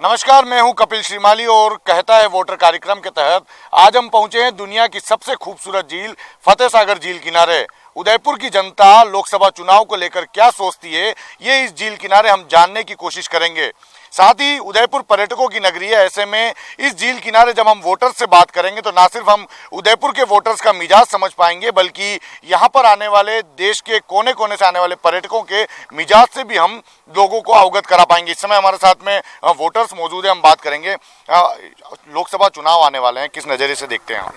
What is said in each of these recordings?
नमस्कार, मैं हूं कपिल श्रीमाली और कहता है वोटर कार्यक्रम के तहत आज हम पहुंचे हैं दुनिया की सबसे खूबसूरत झील फतेह सागर झील किनारे। उदयपुर की जनता लोकसभा चुनाव को लेकर क्या सोचती है, ये इस झील किनारे हम जानने की कोशिश करेंगे। साथ ही उदयपुर पर्यटकों की नगरी है, ऐसे में इस झील किनारे जब हम वोटर्स से बात करेंगे तो ना सिर्फ हम उदयपुर के वोटर्स का मिजाज समझ पाएंगे, बल्कि यहाँ पर आने वाले देश के कोने कोने से आने वाले पर्यटकों के मिजाज से भी हम लोगों को अवगत करा पाएंगे। इस समय हमारे साथ में वोटर्स मौजूद है, हम बात करेंगे। लोकसभा चुनाव आने वाले हैं, किस नज़रिए से देखते हैं आप?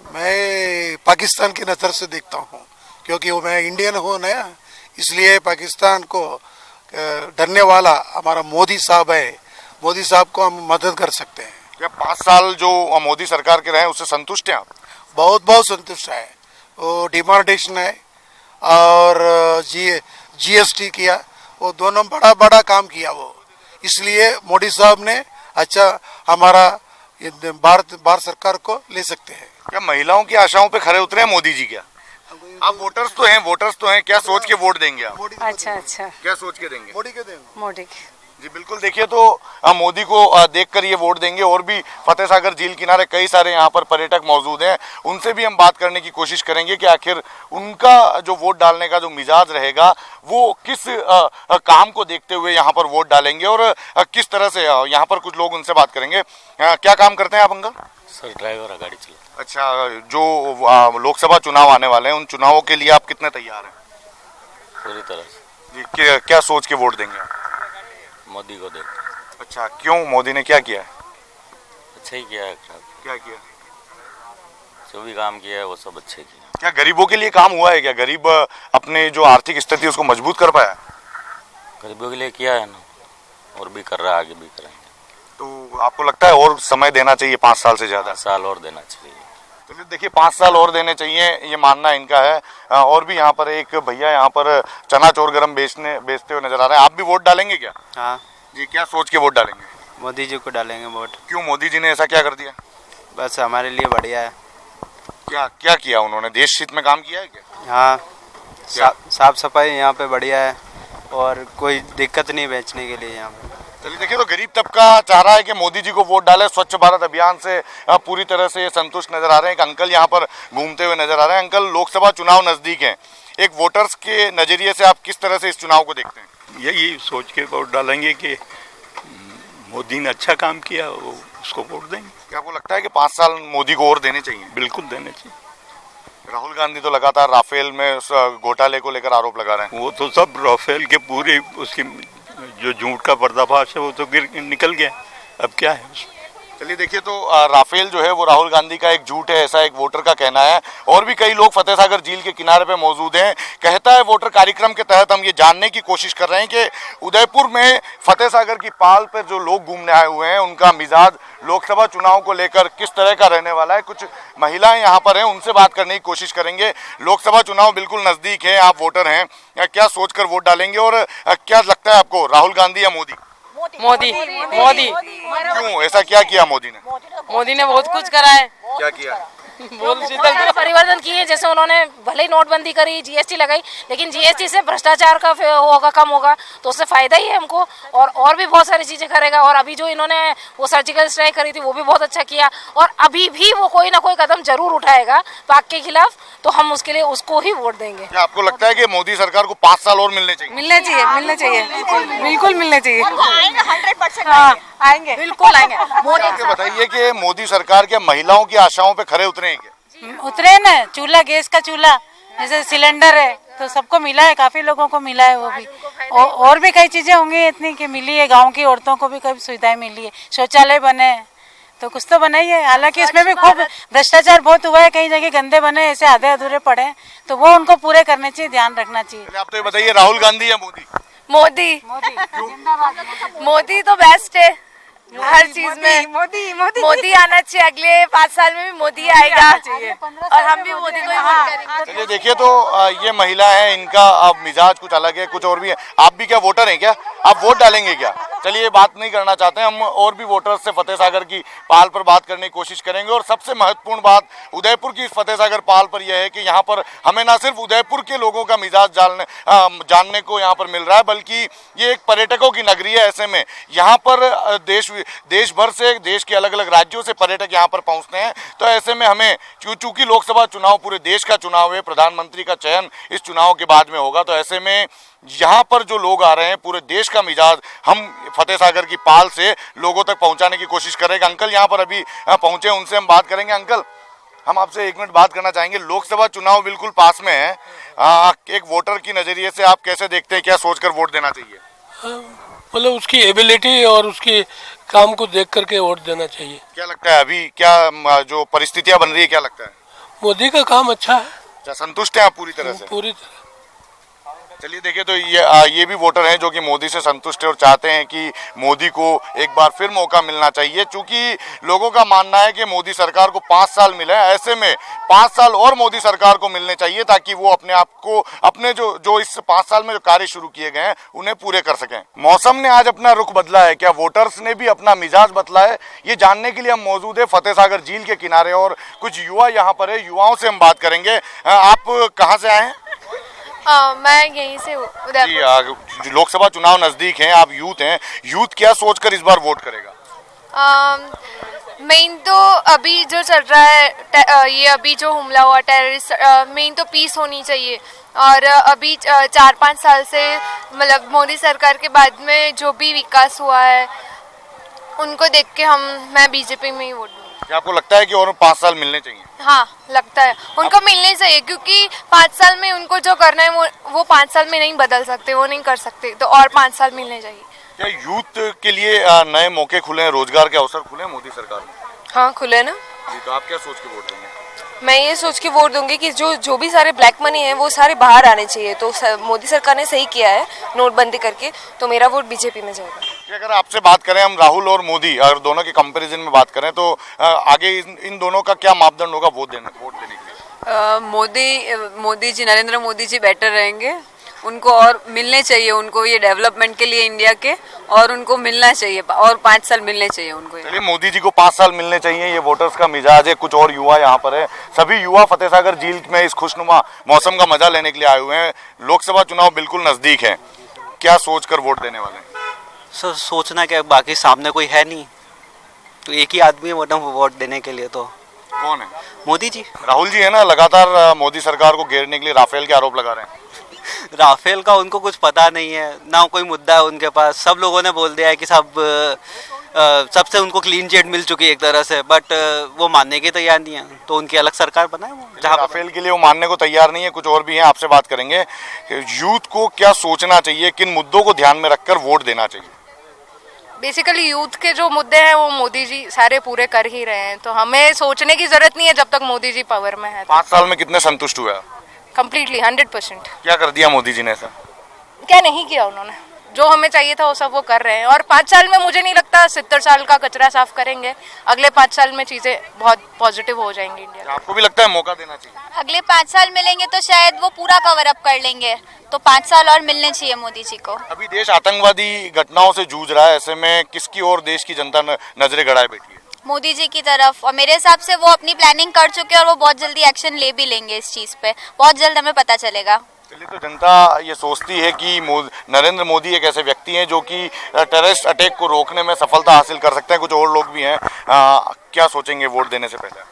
मैं पाकिस्तान की नज़र से देखता हूँ, क्योंकि वो मैं इंडियन हूँ ना, इसलिए पाकिस्तान को डरने वाला हमारा मोदी साहब है। मोदी साहब को हम मदद कर सकते हैं। क्या 5 साल जो मोदी सरकार के रहे उससे संतुष्ट हैं आप? बहुत बहुत संतुष्ट है। वो डिमोनेटाइजेशन है और जीएसटी किया, वो दोनों बड़ा बड़ा काम किया वो, इसलिए मोदी साहब ने अच्छा हमारा भारत सरकार को ले सकते हैं। क्या महिलाओं की आशाओं पे खरे उतरे हैं मोदी जी? क्या आप वोटर्स तो हैं, क्या सोच के वोट देंगे आप? अच्छा क्या सोच के देंगे? मोदी के देंगे। मोदी जी बिल्कुल, देखिए तो मोदी को देखकर ये वोट देंगे। और भी फतेह सागर झील किनारे कई सारे यहाँ पर पर्यटक मौजूद हैं, उनसे भी हम बात करने की कोशिश करेंगे कि आखिर उनका जो वोट डालने का जो मिजाज रहेगा वो किस काम को देखते हुए यहाँ पर वोट डालेंगे और किस तरह से यहाँ पर कुछ लोग उनसे बात करेंगे। क्या काम करते हैं आप अंकल? सर ड्राइवर है, गाड़ी चलाता। अच्छा, जो लोकसभा चुनाव आने वाले हैं उन चुनावों के लिए आप कितने तैयार हैं? पूरी तरह से। जी, क्या सोच के वोट देंगे आप? मोदी को देख। अच्छा, क्यों? मोदी ने क्या किया है? अच्छा ही किया है। क्या किया? जो भी काम किया है वो सब अच्छे किया। क्या गरीबों के लिए काम हुआ है? क्या गरीब अपने जो आर्थिक स्थिति उसको मजबूत कर पाया? गरीबों के लिए किया है ना, और भी कर रहा है, आगे भी करेंगे। तो आपको लगता है और समय देना चाहिए 5 साल से ज्यादा? 5 साल और देना चाहिए। तो देखिए 5 साल और देने चाहिए, ये मानना इनका है। और भी यहाँ पर एक भैया यहाँ पर चना चोर गरम बेचते हुए नजर आ रहे हैं। आप भी वोट डालेंगे क्या? हाँ जी, क्या सोच के वोट डालेंगे? मोदी जी को डालेंगे वोट। क्यों? मोदी जी ने ऐसा क्या कर दिया? बस हमारे लिए बढ़िया है। क्या क्या किया उन्होंने? देश हित में काम किया है क्या? हाँ, साफ सफाई यहाँ पे बढ़िया है और कोई दिक्कत नहीं बेचने के लिए यहाँ पे। चलिए देखिए, तो गरीब तबका चाह रहा है कि मोदी जी को वोट डाले। स्वच्छ भारत अभियान से पूरी तरह से संतुष्ट नजर आ रहे हैं। एक अंकल यहाँ पर घूमते हुए नजर आ रहे हैं। अंकल, लोकसभा चुनाव नजदीक है, एक वोटर्स के नजरिए से आप किस तरह से इस चुनाव को देखते हैं? यही सोच के वोट डालेंगे कि मोदी ने अच्छा काम किया, वो उसको वोट देंगे। क्या आपको लगता है कि 5 साल मोदी को और देने चाहिए? बिल्कुल देने चाहिए। राहुल गांधी तो लगातार राफेल में घोटाले को लेकर आरोप लगा रहे हैं। वो तो सब राफेल के पूरे उसकी जो झूठ का पर्दाफाश है वो तो निकल गया, अब क्या है उसमें? चलिए देखिए, तो राफेल जो है वो राहुल गांधी का एक झूठ है, ऐसा एक वोटर का कहना है। और भी कई लोग फतेह सागर झील के किनारे पे मौजूद हैं। कहता है वोटर कार्यक्रम के तहत हम ये जानने की कोशिश कर रहे हैं कि उदयपुर में फतेह सागर की पाल पर जो लोग घूमने आए हुए हैं उनका मिजाज लोकसभा चुनाव को लेकर किस तरह का रहने वाला है। कुछ महिलाएं यहाँ पर हैं, उनसे बात करने की कोशिश करेंगे। लोकसभा चुनाव बिल्कुल नजदीक है, आप वोटर हैं, क्या सोचकर वोट डालेंगे और क्या लगता है आपको, राहुल गांधी या मोदी? मोदी मोदी क्यों? ऐसा क्या किया मोदी ने? मोदी ने बहुत कुछ करा है। क्या किया? बहुत सारे परिवर्तन किए, जैसे उन्होंने भले ही नोटबंदी करी, जीएसटी लगाई, लेकिन जीएसटी से भ्रष्टाचार का होगा, कम होगा, तो उससे फायदा ही है हमको। और भी बहुत सारी चीजें करेगा। और अभी जो इन्होंने वो सर्जिकल स्ट्राइक करी थी वो भी बहुत अच्छा किया। और अभी भी वो कोई ना कोई कदम जरूर उठाएगा पाक के खिलाफ, तो हम उसके लिए उसको ही वोट देंगे। क्या आपको लगता है कि मोदी सरकार को 5 साल और मिलने चाहिए? मिलने चाहिए, बिल्कुल मिलने चाहिए। 100% आएंगे, बिल्कुल आएंगे। बताइए कि मोदी सरकार के महिलाओं की आशाओं पे खरे उतरे हैं क्या? उतरे ना, चूल्हा गैस का चूल्हा जैसे सिलेंडर है तो सबको मिला है, काफी लोगों को मिला है वो भी। और भी कई चीजें होंगी इतनी कि मिली है, गांव की औरतों को भी कई सुविधाएं मिली है, शौचालय बने तो कुछ तो बना ही है। हालांकि इसमें भी खूब भ्रष्टाचार बहुत हुआ है, कई जगह गंदे बने, ऐसे आधे अधूरे पड़े हैं, तो वो उनको पूरे करने चाहिए, ध्यान रखना चाहिए। आप तो ये बताइए, राहुल गांधी या मोदी? मोदी तो बेस्ट है हर चीज में। मोदी आना चाहिए, अगले 5 साल में भी मोदी आएगा और हम भी मोदी को ही वोट करेंगे। चलिए देखिए, तो ये महिला है, इनका अब मिजाज कुछ अलग है, कुछ और भी है। आप भी क्या वोटर हैं क्या? आप वोट डालेंगे क्या? चलिए बात नहीं करना चाहते हम, और भी वोटर्स से फतेह सागर की पहल पर बात करने की कोशिश करेंगे। और सबसे महत्वपूर्ण बात उदयपुर की इस फतेह सागर पहल पर यह है कि यहाँ पर हमें ना सिर्फ उदयपुर के लोगों का मिजाज जानने को यहाँ पर मिल रहा है, बल्कि ये एक पर्यटकों की नगरी है। ऐसे में यहाँ पर देश भर से, देश के अलग अलग राज्यों से पर्यटक यहाँ पर पहुँचते हैं। तो ऐसे में हमें चूंकि लोकसभा चुनाव पूरे देश का चुनाव है, प्रधानमंत्री का चयन इस चुनाव के बाद में होगा, तो ऐसे में यहाँ पर जो लोग आ रहे हैं पूरे देश का मिजाज हम फतेह सागर की पहल से लोगों तक पहुँचाने की कोशिश करेंगे। अंकल यहाँ पर अभी पहुँचे, उनसे हम बात करेंगे। अंकल, हम आपसे एक मिनट बात करना चाहेंगे। लोकसभा चुनाव बिल्कुल पास में है, एक वोटर की नजरिए से आप कैसे देखते हैं, क्या सोचकर वोट देना चाहिए? मतलब उसकी एबिलिटी और उसके काम को देख करके वोट देना चाहिए। क्या लगता है अभी क्या जो परिस्थितियां बन रही है, क्या लगता है? मोदी का काम अच्छा है। क्या संतुष्ट हैं आप पूरी तरह से? पूरी तरह। चलिए देखिए, तो ये भी वोटर हैं जो कि मोदी से संतुष्ट है और चाहते हैं कि मोदी को एक बार फिर मौका मिलना चाहिए। चूंकि लोगों का मानना है कि मोदी सरकार को 5 साल मिले, ऐसे में 5 साल और मोदी सरकार को मिलने चाहिए ताकि वो अपने आप को, अपने जो इस 5 साल में जो कार्य शुरू किए गए हैं उन्हें पूरे कर सकें। मौसम ने आज अपना रुख बदला है, क्या वोटर्स ने भी अपना मिजाज बदला है? ये जानने के लिए हम मौजूद है फतेह सागर झील के किनारे और कुछ युवा यहाँ पर है, युवाओं से हम बात करेंगे। आप कहाँ से आए हैं? मैं यहीं से जी, लोकसभा चुनाव नजदीक हैं, आप यूथ हैं, यूथ क्या सोचकर इस बार वोट करेगा? मेन तो अभी जो चल रहा है, ये अभी जो हमला हुआ टेररिस्ट, मेन तो पीस होनी चाहिए। और अभी 4-5 साल से मतलब मोदी सरकार के बाद में जो भी विकास हुआ है उनको देख के मैं बीजेपी में ही वोट दूंगी। क्या आपको लगता है कि और 5 साल मिलने चाहिए? हाँ, लगता है उनको मिलने चाहिए, क्योंकि 5 साल में उनको जो करना है वो 5 साल में नहीं बदल सकते, वो नहीं कर सकते, तो और 5 साल मिलने चाहिए। क्या यूथ के लिए नए मौके खुले हैं, रोजगार के अवसर खुले हैं मोदी सरकार में? हाँ, खुले ना जी, तो आप क्या सोच के वोट देंगे? मैं ये सोच के वोट दूंगी कि जो भी सारे ब्लैक मनी है वो सारे बाहर आने चाहिए। तो मोदी सरकार ने सही किया है नोटबंदी करके, तो मेरा वोट बीजेपी में जाएगा। अगर आपसे बात करें हम राहुल और मोदी, अगर दोनों के कंपैरिजन में बात करें तो आगे इन दोनों का क्या मापदंड होगा वोट देने के लिए? मोदी जी, नरेंद्र मोदी जी बेटर रहेंगे। उनको और मिलने चाहिए, उनको ये डेवलपमेंट के लिए इंडिया के, और उनको मिलना चाहिए और 5 साल मिलने चाहिए उनको। चलिए, मोदी जी को 5 साल मिलने चाहिए, ये वोटर्स का मिजाज है। कुछ और युवा यहाँ पर है, सभी युवा फतेह सागर झील में इस खुशनुमा मौसम का मजा लेने के लिए आए हुए हैं। लोकसभा चुनाव बिल्कुल नजदीक है, क्या सोचकर वोट देने वाले हैं? सर, सोचना क्या, बाकी सामने कोई है नहीं, तो एक ही आदमी है वोट देने के लिए। तो कौन है? मोदी जी। राहुल जी है ना, लगातार मोदी सरकार को घेरने के लिए राफेल के आरोप लगा रहे हैं। राफेल का उनको कुछ पता नहीं है ना, कोई मुद्दा है उनके पास। सब लोगों ने बोल दिया है कि सबसे उनको क्लीन चिट मिल चुकी है एक तरह से, बट वो मानने की तैयार नहीं है, तो उनकी अलग सरकार बनाए वो, जहाँ राफेल के लिए वो मानने को तैयार नहीं है। कुछ और भी हैं, आपसे बात करेंगे। यूथ को क्या सोचना चाहिए, किन मुद्दों को ध्यान में रखकर वोट देना चाहिए? बेसिकली यूथ के जो मुद्दे हैं वो मोदी जी सारे पूरे कर ही रहे हैं, तो हमें सोचने की जरूरत नहीं है जब तक मोदी जी पावर में है। 5 साल में कितने संतुष्ट हुए? कम्प्लीटली 100%। क्या कर दिया मोदी जी ने ऐसा? क्या नहीं किया उन्होंने, जो हमें चाहिए था वो सब वो कर रहे हैं। और 5 साल में मुझे नहीं लगता 70 साल का कचरा साफ करेंगे। अगले 5 साल में चीजें बहुत पॉजिटिव हो जाएंगी इंडिया। आपको भी लगता है मौका देना चाहिए? अगले 5 साल मिलेंगे तो शायद वो पूरा कवर अप कर लेंगे, तो 5 साल और मिलने चाहिए मोदी जी को। अभी देश आतंकवादी घटनाओं से जूझ रहा है, ऐसे में किसकी ओर देश की जनता नजरें गड़ाए बैठी है? मोदी जी की तरफ, और मेरे हिसाब से वो अपनी प्लानिंग कर चुके हैं और वो बहुत जल्दी एक्शन ले भी लेंगे इस चीज पे, बहुत जल्द हमें पता चलेगा। चलिए, तो जनता ये सोचती है कि नरेंद्र मोदी एक ऐसे व्यक्ति हैं जो कि टेररिस्ट अटैक को रोकने में सफलता हासिल कर सकते हैं। कुछ और लोग भी हैं, क्या सोचेंगे वोट देने से पहले?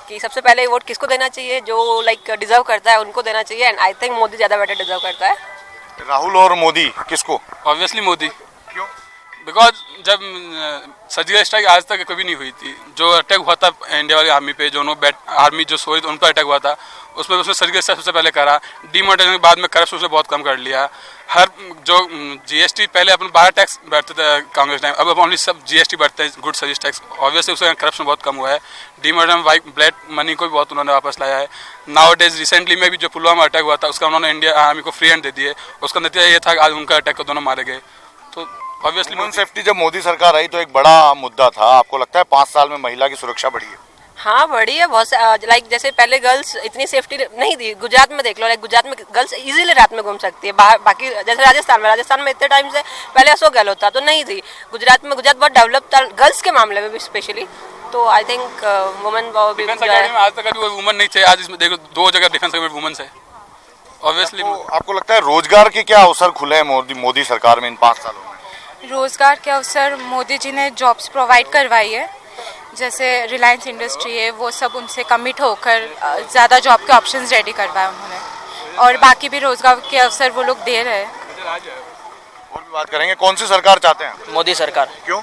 कि सबसे पहले वोट किसको देना चाहिए, जो डिजर्व करता है उनको देना चाहिए, एंड आई थिंक मोदी ज्यादा बेटर डिजर्व करता है। राहुल और मोदी, किसको? ऑब्वियसली मोदी। क्यों? बिकॉज जब सर्जिकल स्ट्राइक आज तक कभी नहीं हुई थी, जो अटैक हुआ था इंडिया वाली आर्मी पे, जो आर्मी जो सोई उन पर अटैक हुआ था, उसमें सर्जिकल स्ट्राइक सबसे पहले करा। डीमोनेटाइजेशन के बाद में करप्शन उसने बहुत कम कर लिया। हर जो जीएसटी पहले अपन 12 टैक्स बढ़ते थे कांग्रेस टाइम, अब ओनली सब जीएसटी बढ़ते हैं, गुड सर्विस टैक्स। ऑब्वियसली उससे करप्शन बहुत कम हुआ है। डीमोनेटाइजेशन ब्लैक मनी को भी बहुत उन्होंने वापस लाया है। नाउ डेज रिसेंटली में भी जो पुलवामा अटैक हुआ था उसका उन्होंने इंडिया आर्मी को फ्री हैंड दे दिए। उसका नतीजा ये था कि आज उनका अटैक को दोनों मारे गए। तो ऑब्वियसली वुमेन सेफ्टी जब मोदी सरकार आई तो एक बड़ा मुद्दा था। आपको लगता है 5 साल में महिला की सुरक्षा बढ़ी है? हाँ बड़ी है बहुत। लाइक जैसे पहले गर्ल्स इतनी सेफ्टी नहीं थी, गुजरात में देख लो, लाइक गुजरात में गर्ल्स इजीली रात में घूम सकती है। बाकी जैसे राजस्थान में इतने टाइम से पहले अशोक गहलोत था तो नहीं थी। गुजरात बहुत डेवलप था गर्ल्स के मामले में भी स्पेशली। तो आई थिंक वुमेन पावर भी डिफेंस अकेडमी में आज तक कभी कोई वुमन नहीं थे, आज इसमें देखो 2 जगह डिफेंस अकेडमी वुमेन्स है। ऑब्वियसली आपको लगता है रोजगार के क्या अवसर खुले हैं मोदी सरकार में इन 5 सालों में? रोजगार के अवसर मोदी जी ने जॉब्स प्रोवाइड करवाई है, जैसे रिलायंस इंडस्ट्री है वो सब उनसे कमिट होकर ज़्यादा जॉब के ऑप्शंस रेडी करवाए उन्होंने, और बाकी भी रोजगार के अवसर वो लोग दे रहे हैं। और भी बात करेंगे, कौन सी सरकार चाहते हैं? मोदी सरकार। क्यों?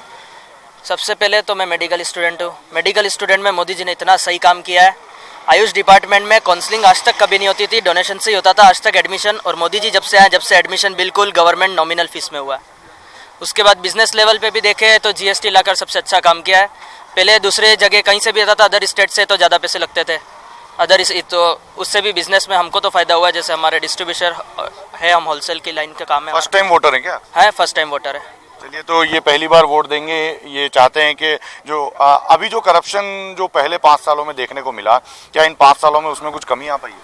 सबसे पहले तो मैं मेडिकल स्टूडेंट हूँ। मेडिकल स्टूडेंट में मोदी जी ने इतना सही काम किया है। आयुष डिपार्टमेंट में काउंसलिंग आज तक कभी नहीं होती थी, डोनेशन से ही होता था आज तक एडमिशन, और मोदी जी जब से आए जब से एडमिशन बिल्कुल गवर्नमेंट नॉमिनल फीस में हुआ है। उसके बाद बिजनेस लेवल पे भी देखे तो जीएसटी लाकर सबसे अच्छा काम किया है। पहले दूसरे जगह कहीं से भी आता था अदर स्टेट से तो ज़्यादा पैसे लगते थे तो उससे भी बिजनेस में हमको तो फायदा हुआ है। जैसे हमारे डिस्ट्रीब्यूटर है, हम होलसेल की लाइन का काम है। फर्स्ट टाइम वोटर है क्या? है, फर्स्ट टाइम वोटर है। चलिए, तो ये पहली बार वोट देंगे, ये चाहते हैं कि जो अभी जो करप्शन जो पहले 5 सालों में देखने को मिला, क्या इन 5 सालों में उसमें कुछ कमी आ पाई है?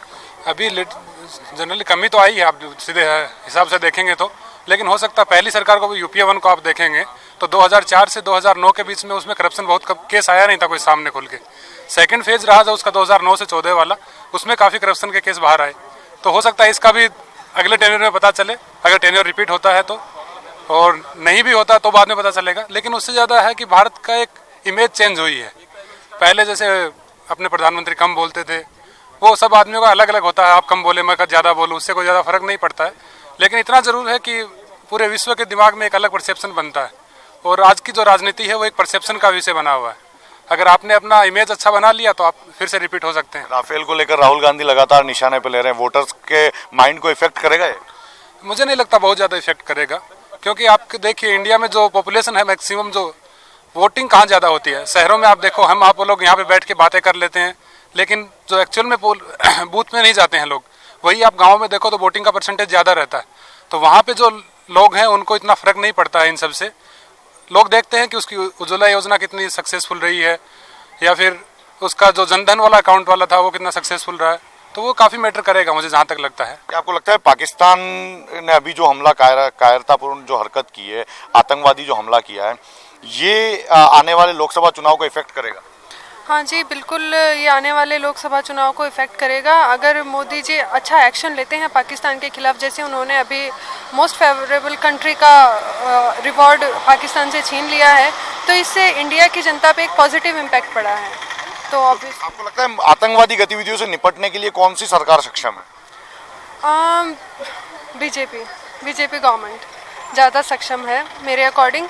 अभी जनरली कमी तो आई है, आप सीधे हिसाब से देखेंगे तो, लेकिन हो सकता है पहली सरकार को भी यूपीए 1 को आप देखेंगे तो 2004 से 2009 के बीच में उसमें करप्शन बहुत केस आया नहीं था कोई सामने खुल के। सेकंड फेज रहा था उसका 2009 से 14 वाला, उसमें काफ़ी करप्शन के केस बाहर आए। तो हो सकता है इसका भी अगले टेन्योर में पता चले, अगर टेन्योर रिपीट होता है तो, और नहीं भी होता तो बाद में पता चलेगा। लेकिन उससे ज़्यादा है कि भारत का एक इमेज चेंज हुई है। पहले जैसे अपने प्रधानमंत्री कम बोलते थे, वो सब आदमियों का अलग अलग होता है, आप कम बोले मैं ज़्यादा बोलूँ, उससे कोई ज़्यादा फर्क नहीं पड़ता है। लेकिन इतना ज़रूर है कि पूरे विश्व के दिमाग में एक अलग परसेप्शन बनता है, और आज की जो राजनीति है वो एक परसेप्शन का विषय बना हुआ है। अगर आपने अपना इमेज अच्छा बना लिया तो आप फिर से रिपीट हो सकते हैं। राफेल को लेकर राहुल गांधी लगातार निशाने पे ले रहे हैं, वोटर्स के माइंड को इफेक्ट करेगा ये? मुझे नहीं लगता बहुत ज़्यादा इफेक्ट करेगा, क्योंकि आप देखिए इंडिया में जो पॉपुलेशन है मैक्सिमम, जो वोटिंग कहाँ ज़्यादा होती है शहरों में। आप देखो, हम आप लोग यहाँ पे बैठ के बातें कर लेते हैं, लेकिन जो एक्चुअल में बूथ में नहीं जाते हैं लोग, वही आप गाँव में देखो तो वोटिंग का परसेंटेज ज़्यादा रहता है। तो वहाँ पे जो लोग हैं उनको इतना फर्क नहीं पड़ता है इन सब से। लोग देखते हैं कि उसकी उज्ज्वला योजना कितनी सक्सेसफुल रही है, या फिर उसका जो जनधन वाला अकाउंट वाला था वो कितना सक्सेसफुल रहा है, तो वो काफ़ी मैटर करेगा मुझे जहाँ तक लगता है। क्या आपको लगता है पाकिस्तान ने अभी जो हमला कायरतापूर्ण जो हरकत की है, आतंकवादी जो हमला किया है, ये आने वाले लोकसभा चुनाव को इफेक्ट करेगा? हाँ जी बिल्कुल, ये आने वाले लोकसभा चुनाव को इफेक्ट करेगा। अगर मोदी जी अच्छा एक्शन लेते हैं पाकिस्तान के खिलाफ, जैसे उन्होंने अभी मोस्ट फेवरेबल कंट्री का रिवॉर्ड पाकिस्तान से छीन लिया है, तो इससे इंडिया की जनता पे एक पॉजिटिव इम्पैक्ट पड़ा है। तो आपको लगता है आतंकवादी गतिविधियों से निपटने के लिए कौन सी सरकार सक्षम है? बीजेपी गवर्नमेंट ज़्यादा सक्षम है मेरे अकॉर्डिंग,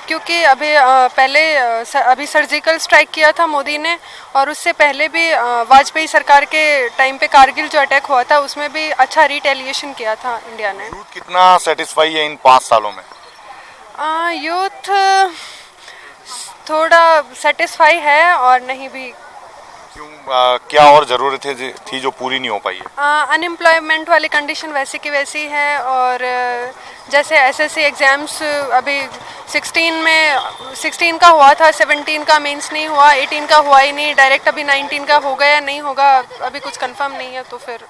क्योंकि अभी सर्जिकल स्ट्राइक किया था मोदी ने, और उससे पहले भी वाजपेयी सरकार के टाइम पे कारगिल जो अटैक हुआ था उसमें भी अच्छा रिटेलिएशन किया था इंडिया ने। यूथ कितना सेटिस्फाई है इन 5 सालों में? यूथ थोड़ा सेटिस्फाई है और नहीं भी। क्यों, क्या और ज़रूरतें थी जो पूरी नहीं हो पाई है? अनएम्प्लॉयमेंट वाली कंडीशन वैसी की वैसी है, और जैसे एसएससी एग्ज़ाम्स अभी 16 का हुआ था, 17 का मेंस नहीं हुआ, 18 का हुआ ही नहीं, डायरेक्ट अभी 19 का हो गया, नहीं होगा अभी कुछ कंफर्म नहीं है। तो फिर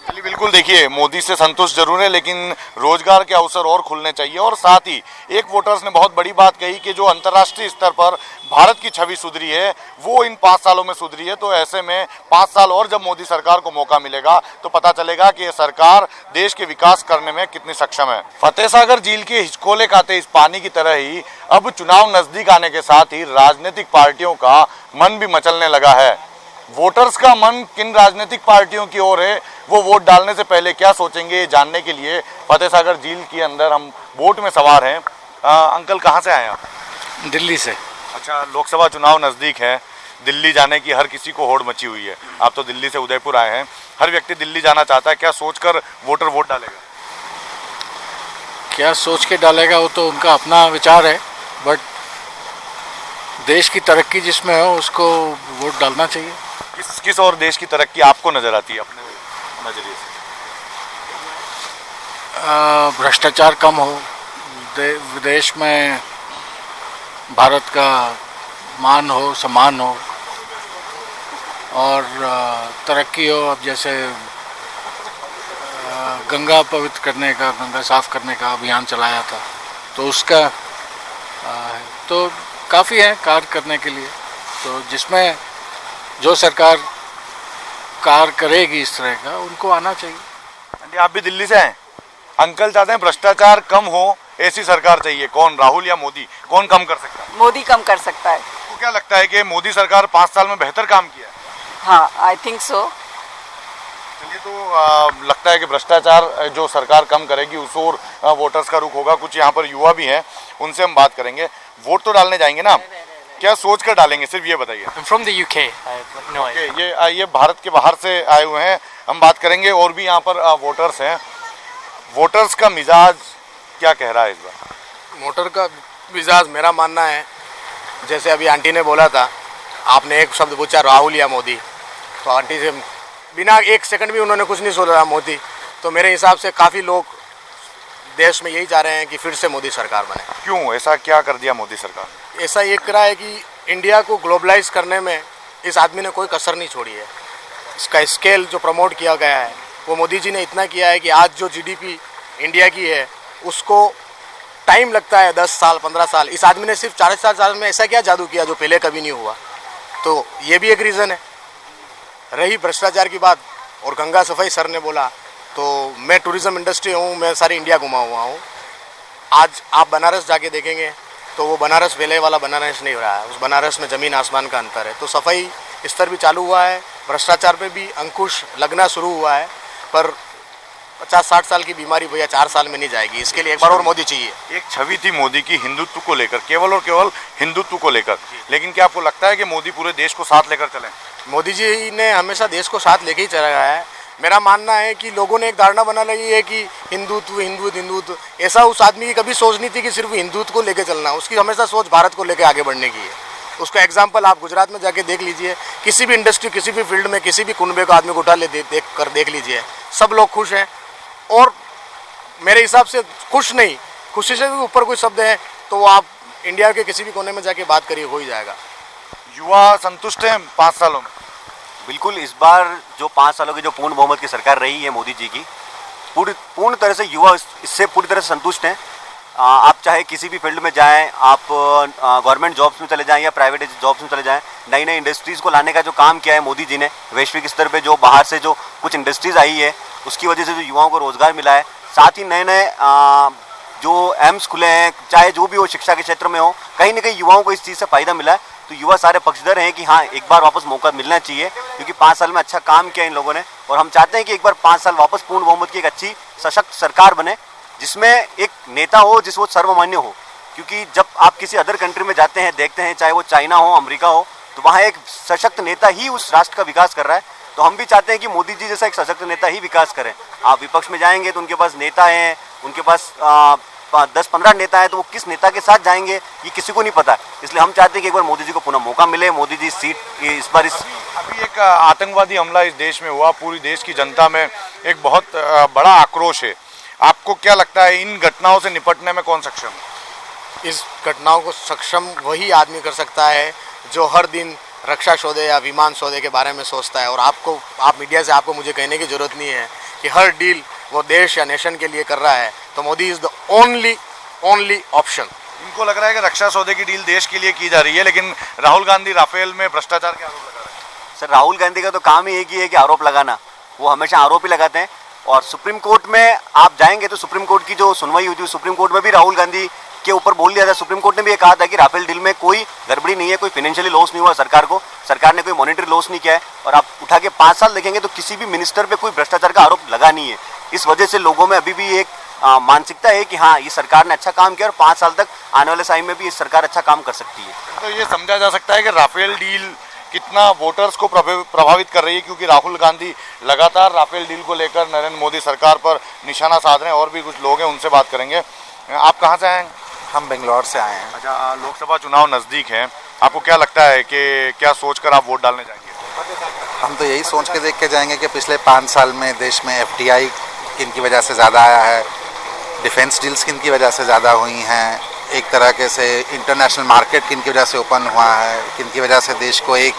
चलिए, बिल्कुल देखिए, मोदी से संतुष्ट जरूर है, लेकिन रोजगार के अवसर और खुलने चाहिए। और साथ ही एक वोटर्स ने बहुत बड़ी बात कही कि जो अंतर्राष्ट्रीय स्तर पर भारत की छवि सुधरी है वो इन 5 सालों में सुधरी है। तो ऐसे में 5 साल और जब मोदी सरकार को मौका मिलेगा तो पता चलेगा कि ये सरकार देश के विकास करने में कितनी सक्षम है। फतेह सागर झील के हिचकोले खाते इस पानी की तरह ही अब चुनाव नजदीक आने के साथ ही राजनीतिक पार्टियों का मन भी मचलने लगा है। वोटर्स का मन किन राजनीतिक पार्टियों की ओर है, वो वोट डालने से पहले क्या सोचेंगे, ये जानने के लिए फतेह सागर झील के अंदर हम बोट में सवार हैं। अंकल, कहाँ से आए आप? दिल्ली से। अच्छा, लोकसभा चुनाव नज़दीक है, दिल्ली जाने की हर किसी को होड़ मची हुई है। आप तो दिल्ली से उदयपुर आए हैं, हर व्यक्ति दिल्ली जाना चाहता है। क्या सोचकर वोटर वोट डालेगा? क्या सोच के डालेगा वो तो उनका अपना विचार है, बट देश की तरक्की जिसमें हो उसको वोट डालना चाहिए। किस और देश की तरक्की आपको नजर आती है अपने नजरिए से? भ्रष्टाचार कम हो, विदेश में भारत का मान हो, सम्मान हो, और तरक्की हो। अब जैसे गंगा पवित्र करने का, गंगा साफ करने का अभियान चलाया था, तो उसका तो काफ़ी है कार्य करने के लिए। तो जिसमें जो सरकार कार्य करेगी इस तरह का, उनको आना चाहिए। आंटी, आप भी दिल्ली से हैं। अंकल चाहते हैं भ्रष्टाचार कम हो, ऐसी सरकार चाहिए। कौन, राहुल या मोदी, कौन कम कर सकता है? मोदी कम कर सकता है। आपको क्या लगता है कि मोदी सरकार 5 साल में बेहतर काम किया है? हाँ, आई थिंक सो। चलिए, तो लगता है कि भ्रष्टाचार जो सरकार कम करेगी उस ओर वोटर्स का रुख होगा। कुछ यहाँ पर युवा भी हैं, उनसे हम बात करेंगे। वोट तो डालने जाएंगे ना, क्या सोच कर डालेंगे, सिर्फ ये बताइए। From the UK. ये भारत के बाहर से आए हुए हैं, हम बात करेंगे। और भी यहाँ पर वोटर्स हैं। वोटर्स का मिजाज क्या कह रहा है इस बार? वोटर का मिजाज, मेरा मानना है, जैसे अभी आंटी ने बोला था, आपने एक शब्द पूछा राहुल या मोदी, तो आंटी से बिना एक सेकंड भी उन्होंने कुछ नहीं सोचा मोदी। तो मेरे हिसाब से काफ़ी लोग देश में यही चाह रहे हैं कि फिर से मोदी सरकार बने। क्यों, ऐसा क्या कर दिया मोदी सरकार? ऐसा ये करा है कि इंडिया को ग्लोबलाइज करने में इस आदमी ने कोई कसर नहीं छोड़ी है। इसका स्केल जो प्रमोट किया गया है वो मोदी जी ने इतना किया है कि आज जो जीडीपी इंडिया की है उसको टाइम लगता है 10 साल 15 साल। इस आदमी ने सिर्फ 4 साल में ऐसा क्या जादू किया जो पहले कभी नहीं हुआ। तो ये भी एक रीज़न है। रही भ्रष्टाचार की बात और गंगा सफाई, सर ने बोला, तो मैं टूरिज़्म इंडस्ट्री हूँ, मैं सारी इंडिया घुमा हुआ हूँ। आज आप बनारस जाके देखेंगे तो वो बनारस पहले वाला बनारस नहीं रहा है, उस बनारस में ज़मीन आसमान का अंतर है। तो सफाई स्तर भी चालू हुआ है, भ्रष्टाचार पे भी अंकुश लगना शुरू हुआ है। पर 50-60 साल की बीमारी भैया 4 साल में नहीं जाएगी, इसके लिए एक बार और मोदी चाहिए। एक छवि थी मोदी की हिंदुत्व को लेकर, केवल और केवल हिंदुत्व को लेकर, लेकिन क्या आपको लगता है कि मोदी पूरे देश को साथ लेकर चलें? मोदी जी ने हमेशा देश को साथ लेके ही चला है। मेरा मानना है कि लोगों ने एक धारणा बना ली है कि हिंदुत्व हिंदुत्व हिंदुत्व, ऐसा उस आदमी की कभी सोच नहीं थी कि सिर्फ हिंदुत्व को लेके चलना। उसकी हमेशा सोच भारत को लेके आगे बढ़ने की है। उसका एग्जाम्पल आप गुजरात में जाके देख लीजिए, किसी भी इंडस्ट्री, किसी भी फील्ड में, किसी भी कुनबे को आदमी को उठा ले देख लीजिए, सब लोग खुश हैं। और मेरे हिसाब से खुश नहीं, खुशी से भी ऊपर कोई शब्द है तो वो आप इंडिया के किसी भी कोने में जाके बात करिए, हो ही जाएगा। युवा संतुष्ट हैं 5 सालों में? बिल्कुल। इस बार जो 5 सालों की जो पूर्ण बहुमत की सरकार रही है मोदी जी की, पूर्ण तरह से युवा इससे पूरी तरह से संतुष्ट हैं। आप चाहे किसी भी फील्ड में जाएं, आप गवर्नमेंट जॉब्स में चले जाएं या प्राइवेट जॉब्स में चले जाएं, नई नई इंडस्ट्रीज़ को लाने का जो काम किया है मोदी जी ने, वैश्विक स्तर पे जो बाहर से जो कुछ इंडस्ट्रीज़ आई है उसकी वजह से जो युवाओं को रोज़गार मिला है, साथ ही नए नए जो एम्स खुले हैं, चाहे जो भी हो शिक्षा के क्षेत्र में हो, कहीं ना कहीं युवाओं को इस चीज़ से फ़ायदा मिला है। तो युवा सारे पक्षधर हैं कि हाँ, एक बार वापस मौका मिलना चाहिए, क्योंकि 5 साल में अच्छा काम किया इन लोगों ने। और हम चाहते हैं कि एक बार 5 साल वापस पूर्ण बहुमत की एक अच्छी सशक्त सरकार बने, जिसमें एक नेता हो जिस वो सर्वमान्य हो। क्योंकि जब आप किसी अदर कंट्री में जाते हैं, देखते हैं, चाहे वो चाइना हो, अमेरिका हो, तो वहाँ एक सशक्त नेता ही उस राष्ट्र का विकास कर रहा है। तो हम भी चाहते हैं कि मोदी जी जैसा एक सशक्त नेता ही विकास करें। आप विपक्ष में जाएंगे तो उनके पास नेता हैं, उनके पास 10-15 नेता हैं, तो वो किस नेता के साथ जाएंगे ये किसी को नहीं पता। इसलिए हम चाहते हैं कि एक बार मोदी जी को पुनः मौका मिले। मोदी जी सीट इस बार अभी एक आतंकवादी हमला इस देश में हुआ, पूरी देश की जनता में एक बहुत बड़ा आक्रोश है। आपको क्या लगता है इन घटनाओं से निपटने में कौन सक्षम है? इस घटनाओं को सक्षम वही आदमी कर सकता है जो हर दिन रक्षा सौदे या विमान सौदे के बारे में सोचता है। और आप मीडिया से आपको मुझे कहने की जरूरत नहीं है कि हर डील वो देश या नेशन के लिए कर रहा है। तो Modi is the only option. इनको लग रहा है कि रक्षा सौदे की डील देश के लिए की जा रही है, लेकिन राहुल गांधी राफेल में भ्रष्टाचार के आरोप लगा रहे हैं। सर, राहुल गांधी का तो काम ही एक ही है कि आरोप लगाना। वो हमेशा आरोप ही लगाते हैं। और सुप्रीम कोर्ट में आप जाएंगे तो सुप्रीम कोर्ट की जो सुनवाई हुई थी, सुप्रीम कोर्ट में भी राहुल गांधी के ऊपर बोल दिया था। सुप्रीम कोर्ट ने भी ये कहा था कि राफेल डील में कोई गड़बड़ी नहीं है, कोई फाइनेंशियली लॉस नहीं हुआ सरकार को, सरकार ने कोई मॉनेटरी लॉस नहीं किया है। और आप उठा के 5 साल देखेंगे तो किसी भी मिनिस्टर पे कोई भ्रष्टाचार का आरोप लगा नहीं है। इस वजह से लोगों में अभी भी एक मानसिकता है कि हाँ, ये सरकार ने अच्छा काम किया और 5 साल तक आने वाले समय में भी ये सरकार अच्छा काम कर सकती है। तो ये समझा जा सकता है कि राफेल डील कितना वोटर्स को प्रभावित कर रही है, क्योंकि राहुल गांधी लगातार राफेल डील को लेकर नरेंद्र मोदी सरकार पर निशाना साध रहे हैं। और भी कुछ लोग हैं, उनसे बात करेंगे। आप कहाँ से आए हैं? हम बेंगलोर से आए हैं। अच्छा, लोकसभा चुनाव नज़दीक हैं, आपको क्या लगता है कि क्या सोचकर आप वोट डालने जाएंगे? हम तो यही सोच के देख के जाएंगे कि पिछले 5 साल में देश में FDI किन की वजह से ज़्यादा आया है, डिफेंस डील्स किन की वजह से ज़्यादा हुई हैं, एक तरह के से इंटरनेशनल मार्केट किन की वजह से ओपन हुआ है, किन की वजह से देश को एक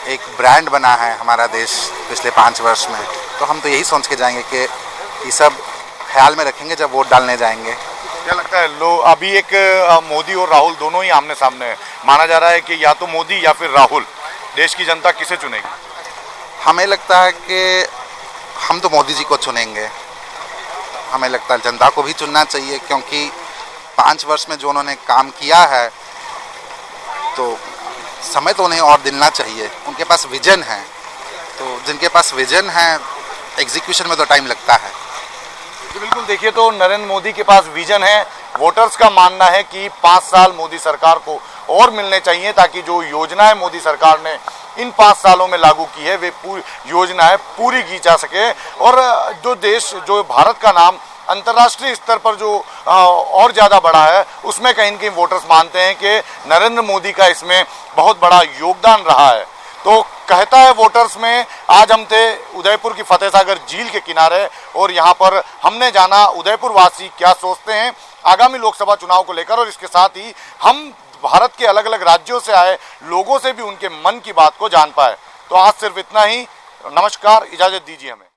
एक ब्रांड बना है हमारा देश पिछले 5 वर्ष में, तो हम तो यही सोच के जाएंगे कि ये सब ख्याल में रखेंगे जब वोट डालने जाएंगे। क्या लगता है अभी एक मोदी और राहुल दोनों ही आमने सामने है, माना जा रहा है कि या तो मोदी या फिर राहुल, देश की जनता किसे चुनेगी? हमें लगता है कि हम तो मोदी जी को चुनेंगे। हमें लगता है जनता को भी चुनना चाहिए, क्योंकि 5 वर्ष में जो उन्होंने काम किया है तो समय तो उन्हें और दिलना चाहिए। उनके पास विजन है, तो जिनके पास विजन है एग्जीक्यूशन में तो टाइम लगता है। जी बिल्कुल, देखिए तो नरेंद्र मोदी के पास विजन है। वोटर्स का मानना है कि 5 साल मोदी सरकार को और मिलने चाहिए ताकि जो योजनाएं मोदी सरकार ने इन 5 सालों में लागू की है वे पूरी योजनाएं पूरी की जा सके, और जो भारत का नाम अंतर्राष्ट्रीय स्तर पर जो और ज़्यादा बढ़ा है उसमें कहीं न कहीं वोटर्स मानते हैं कि नरेंद्र मोदी का इसमें बहुत बड़ा योगदान रहा है। तो कहता है वोटर्स में। आज हम थे उदयपुर की फतेह सागर झील के किनारे और यहाँ पर हमने जाना उदयपुर वासी क्या सोचते हैं आगामी लोकसभा चुनाव को लेकर, और इसके साथ ही हम भारत के अलग अलग राज्यों से आए लोगों से भी उनके मन की बात को जान पाए। तो आज सिर्फ इतना ही। नमस्कार, इजाज़त दीजिए हमें।